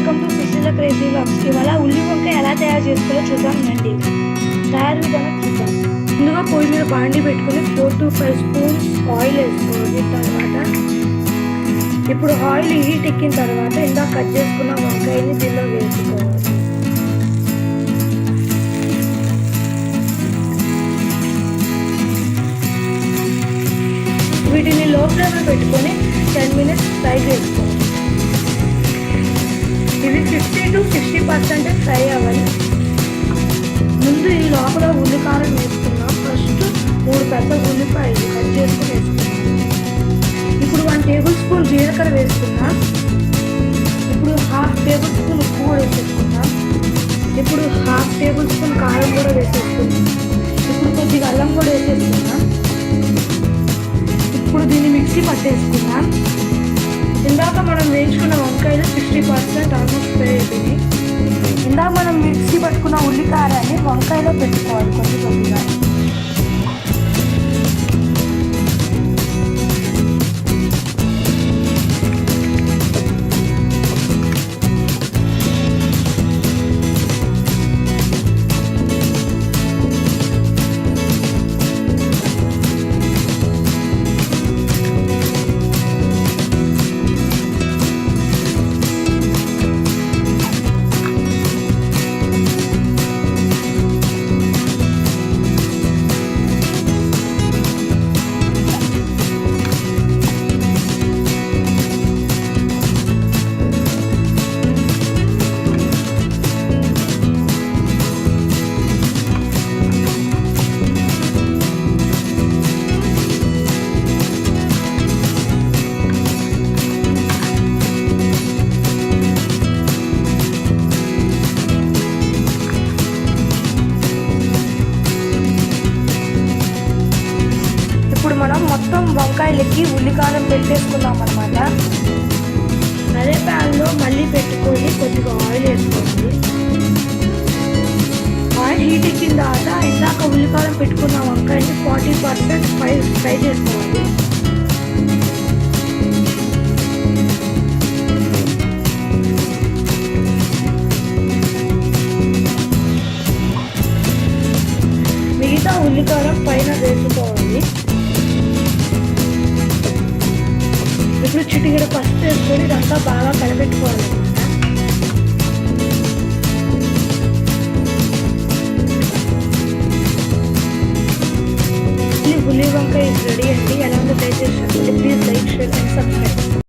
Welcome to Sushila crazy vlogs. ఇవాళ ఉల్లి వంకాయ ఎలా తయారు చేసుకోవాలో చూద్దాం రండి. తయారు విధానం చూద్దాం. ముందుగా పొయ్యి మీద బాండి పెట్టుకుని 4 to 5 స్పూన్స్ ఆయిల్ వేసుకోవాలి. తర్వాత ఇప్పుడు ఆయిల్ హీట్ ఎక్కిన తర్వాత ఇందాక కట్ చేసుకున్న వంకాయని దీనిలో వేసుకోవాలి. వీటిని లో ఫ్లేమ్లో పెట్టుకొని 10 minutes ఫ్రై చేసుకోవాలి. ఇవి 50 to 60% ఫ్రై అవ్వాలి. ముందు ఈ లోపల ఉల్లికారం వేసుకున్నాం. ఫస్ట్ 3 పెద్ద ఉల్లిపాయలు కట్ చేసుకుని వేసుకున్నాం. ఇప్పుడు 1 tablespoon జీలకర్ర వేసుకున్నాం. ఇప్పుడు 1/2 tablespoon ఉప్పు కూడా వేసేసుకున్నాం. ఇప్పుడు 1/2 tablespoon కారం కూడా వేసేసుకున్నాం. ఇప్పుడు కొద్దిగా అల్లం కూడా వేసేసుకున్నాం. ఇప్పుడు దీన్ని మిక్సీ పట్టేసుకున్నాం. ఇందాక మనం వేయించుకున్న వంకాయలు 60% ఆల్మోస్ట్ ఫ్రై అయిపోయింది. ఇందాక మనం మిక్సీ పట్టుకున్న ఉల్లికారాన్ని వంకాయలో పెట్టుకోవాలి కొద్దిగా. ఇప్పుడు మనం మొత్తం వంకాయలకి ఉల్లికారం పెట్టేసుకున్నాం అన్నమాట. అదే ప్యాన్లో మళ్ళీ పెట్టుకొని కొద్దిగా ఆయిల్ వేసుకోండి. ఆయిల్ హీట్ ఎక్కిన తర్వాత ఇందాక ఉల్లికారం పెట్టుకున్న వంకాయని 40% ఫ్రై చేసుకోవాలి. మిగతా ఉల్లికారం పైన వేసుకోవాలి. ఇప్పుడు చిటికెడ పసుపు వేసుకొని ఇదంతా బాగా కలపెట్టుకోవాలి. ఉల్లి వంకాయ రెడీ అండి. ఎలా ఉందో ట్రై చేసి please like, share and subscribe.